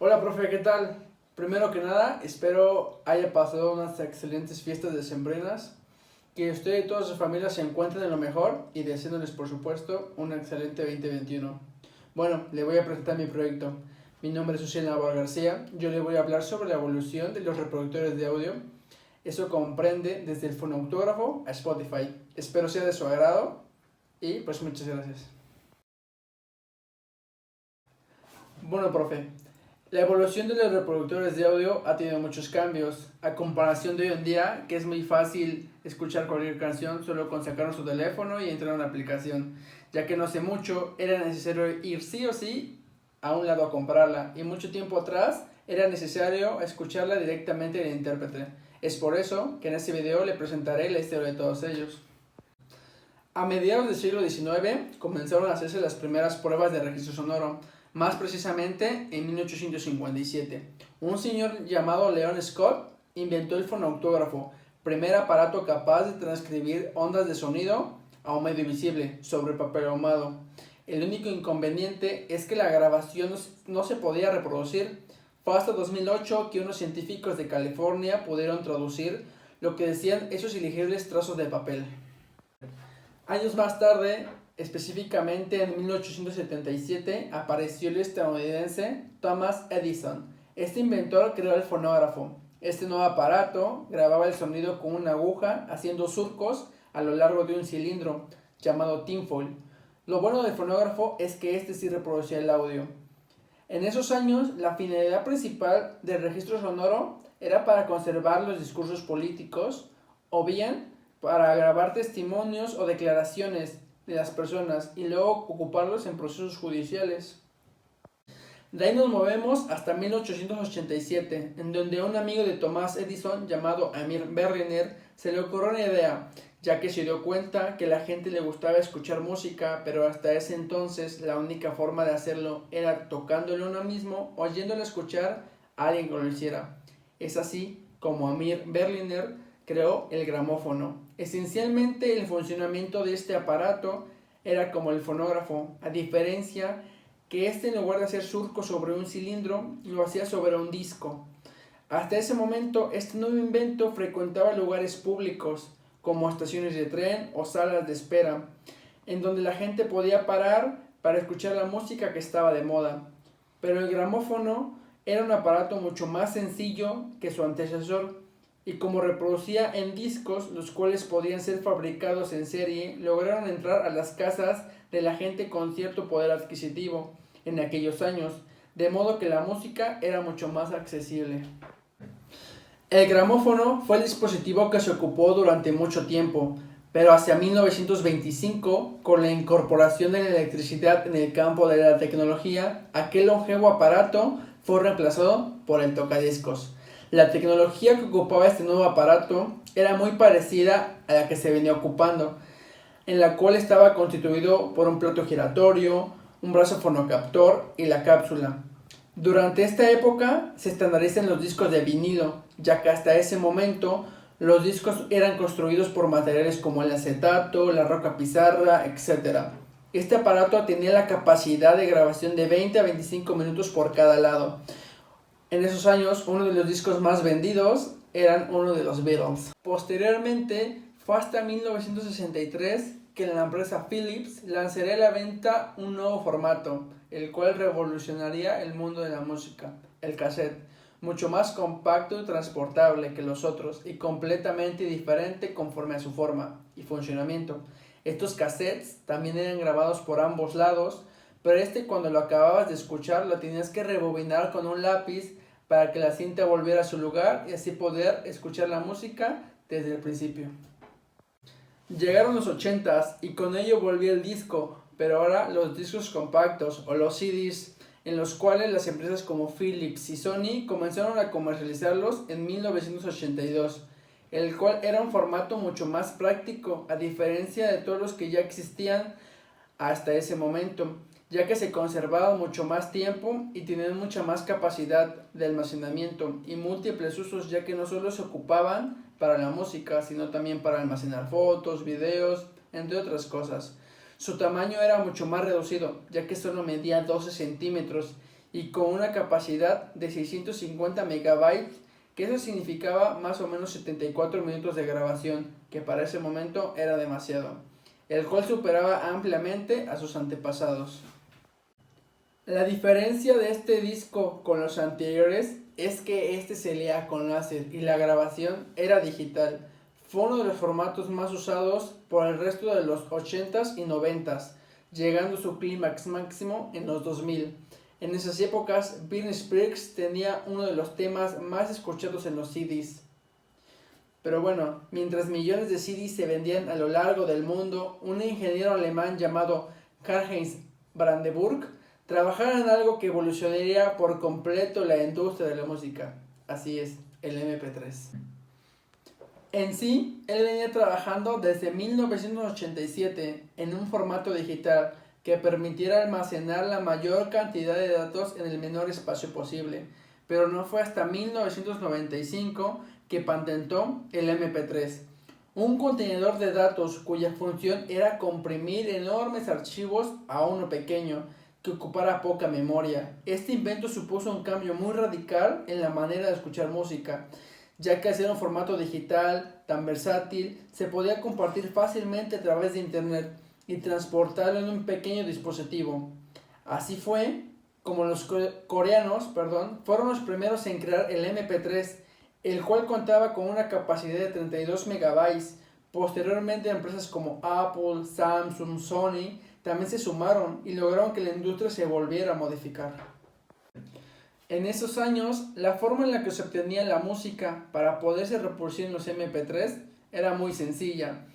Hola, profe, ¿qué tal? Primero que nada, espero haya pasado unas excelentes fiestas decembrinas, que usted y toda su familia se encuentren en lo mejor y deseándoles, por supuesto, un excelente 2021. Bueno, le voy a presentar mi proyecto. Mi nombre es Uciel Navarro García. Yo le voy a hablar sobre la evolución de los reproductores de audio. Eso comprende desde el fonautógrafo a Spotify. Espero sea de su agrado y pues muchas gracias. Bueno, profe, la evolución de los reproductores de audio ha tenido muchos cambios, a comparación de hoy en día, que es muy fácil escuchar cualquier canción solo con sacar su teléfono y entrar a una aplicación, ya que no hace mucho era necesario ir sí o sí a un lado a comprarla, y mucho tiempo atrás era necesario escucharla directamente del intérprete. Es por eso que en este video le presentaré la historia de todos ellos. A mediados del siglo XIX comenzaron a hacerse las primeras pruebas de registro sonoro, más precisamente en 1857. Un señor llamado Leon Scott inventó el fonautógrafo, primer aparato capaz de transcribir ondas de sonido a un medio visible sobre papel ahumado. El único inconveniente es que la grabación no se podía reproducir. Fue hasta 2008 que unos científicos de California pudieron traducir lo que decían esos ilegibles trazos de papel. Años más tarde, específicamente en 1877, apareció el estadounidense Thomas Edison. Este inventor creó el fonógrafo. Este nuevo aparato grababa el sonido con una aguja haciendo surcos a lo largo de un cilindro llamado tinfoil. Lo bueno del fonógrafo es que este sí reproducía el audio. En esos años, la finalidad principal del registro sonoro era para conservar los discursos políticos o bien para grabar testimonios o declaraciones de las personas y luego ocuparlos en procesos judiciales. De ahí nos movemos hasta 1887, en donde a un amigo de Thomas Edison llamado Amir Berliner se le ocurrió una idea, ya que se dio cuenta que a la gente le gustaba escuchar música, pero hasta ese entonces la única forma de hacerlo era tocándolo uno mismo o yéndolo a escuchar a alguien que lo hiciera. Es así como Amir Berliner creó el gramófono. Esencialmente el funcionamiento de este aparato era como el fonógrafo, a diferencia que este en lugar de hacer surcos sobre un cilindro, lo hacía sobre un disco. Hasta ese momento, este nuevo invento frecuentaba lugares públicos, como estaciones de tren o salas de espera, en donde la gente podía parar para escuchar la música que estaba de moda. Pero el gramófono era un aparato mucho más sencillo que su antecesor, y como reproducía en discos, los cuales podían ser fabricados en serie, lograron entrar a las casas de la gente con cierto poder adquisitivo en aquellos años, de modo que la música era mucho más accesible. El gramófono fue el dispositivo que se ocupó durante mucho tiempo, pero hacia 1925, con la incorporación de la electricidad en el campo de la tecnología, aquel longevo aparato fue reemplazado por el tocadiscos. La tecnología que ocupaba este nuevo aparato era muy parecida a la que se venía ocupando, en la cual estaba constituido por un plato giratorio, un brazo fonocaptor y la cápsula. Durante esta época se estandarizan los discos de vinilo, ya que hasta ese momento los discos eran construidos por materiales como el acetato, la roca pizarra, etc. Este aparato tenía la capacidad de grabación de 20 a 25 minutos por cada lado. En esos años, uno de los discos más vendidos eran uno de los Beatles. Posteriormente, fue hasta 1963 que la empresa Philips lanzaría a la venta un nuevo formato, el cual revolucionaría el mundo de la música, el cassette, mucho más compacto y transportable que los otros y completamente diferente conforme a su forma y funcionamiento. Estos cassettes también eran grabados por ambos lados, pero cuando lo acababas de escuchar lo tenías que rebobinar con un lápiz para que la cinta volviera a su lugar y así poder escuchar la música desde el principio. Llegaron los 80s y con ello volvió el disco, pero ahora los discos compactos o los CDs, en los cuales las empresas como Philips y Sony comenzaron a comercializarlos en 1982, el cual era un formato mucho más práctico a diferencia de todos los que ya existían hasta ese momento, ya que se conservaban mucho más tiempo y tenían mucha más capacidad de almacenamiento y múltiples usos, ya que no solo se ocupaban para la música, sino también para almacenar fotos, videos, entre otras cosas. Su tamaño era mucho más reducido, ya que solo medía 12 centímetros y con una capacidad de 650 megabytes, que eso significaba más o menos 74 minutos de grabación, que para ese momento era demasiado, el cual superaba ampliamente a sus antepasados. La diferencia de este disco con los anteriores es que este se leía con láser y la grabación era digital. Fue uno de los formatos más usados por el resto de los 80s y 90s, llegando a su clímax máximo en los 2000. En esas épocas, Britney Spears tenía uno de los temas más escuchados en los CDs. Pero bueno, mientras millones de CDs se vendían a lo largo del mundo, un ingeniero alemán llamado Karl-Heinz Brandenburg trabajaba en algo que evolucionaría por completo la industria de la música. Así es, el MP3. En sí, él venía trabajando desde 1987 en un formato digital que permitiera almacenar la mayor cantidad de datos en el menor espacio posible, pero no fue hasta 1995 que patentó el MP3, un contenedor de datos cuya función era comprimir enormes archivos a uno pequeño que ocupara poca memoria. Este invento supuso un cambio muy radical en la manera de escuchar música, ya que al ser un formato digital tan versátil, se podía compartir fácilmente a través de internet y transportarlo en un pequeño dispositivo. Así fue como los coreanos fueron los primeros en crear el MP3, el cual contaba con una capacidad de 32 megabytes. Posteriormente, empresas como Apple, Samsung, Sony también se sumaron y lograron que la industria se volviera a modificar. En esos años, la forma en la que se obtenía la música para poderse reproducir en los MP3 era muy sencilla,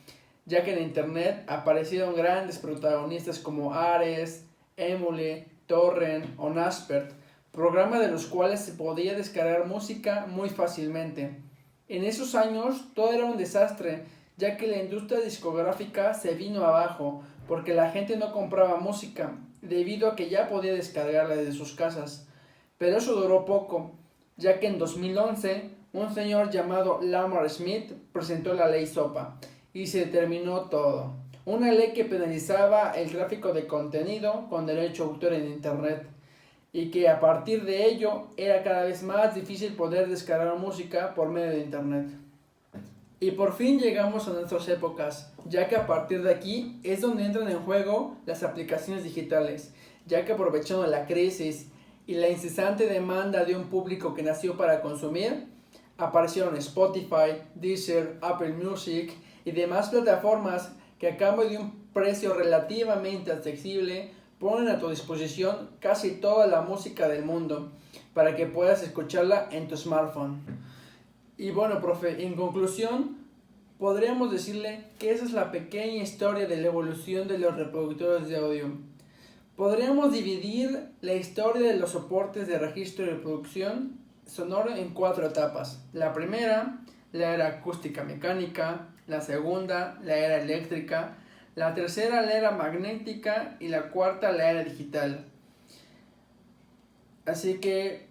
ya que en internet aparecieron grandes protagonistas como Ares, Emule, Torrent o Naspers, programas de los cuales se podía descargar música muy fácilmente. En esos años todo era un desastre, ya que la industria discográfica se vino abajo porque la gente no compraba música debido a que ya podía descargarla desde sus casas. Pero eso duró poco, ya que en 2011 un señor llamado Lamar Smith presentó la ley SOPA y se determinó todo. Una ley que penalizaba el tráfico de contenido con derecho a autor en internet y que a partir de ello era cada vez más difícil poder descargar música por medio de internet. Y por fin llegamos a nuestras épocas, ya que a partir de aquí es donde entran en juego las aplicaciones digitales, ya que aprovechando la crisis y la incesante demanda de un público que nació para consumir, aparecieron Spotify, Deezer, Apple Music y demás plataformas que a cambio de un precio relativamente accesible ponen a tu disposición casi toda la música del mundo para que puedas escucharla en tu smartphone. Y bueno, profe, en conclusión, podríamos decirle que esa es la pequeña historia de la evolución de los reproductores de audio. Podríamos dividir la historia de los soportes de registro y reproducción sonoro en 4 etapas. La primera, la era acústica mecánica; la segunda, la era eléctrica; la tercera, la era magnética; y la cuarta, la era digital. Así que,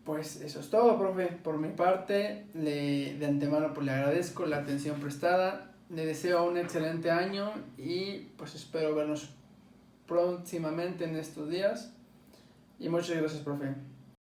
pues eso es todo, profe. Por mi parte, de antemano pues le agradezco la atención prestada. Le deseo un excelente año y pues espero vernos próximamente en estos días. Y muchas gracias, profe.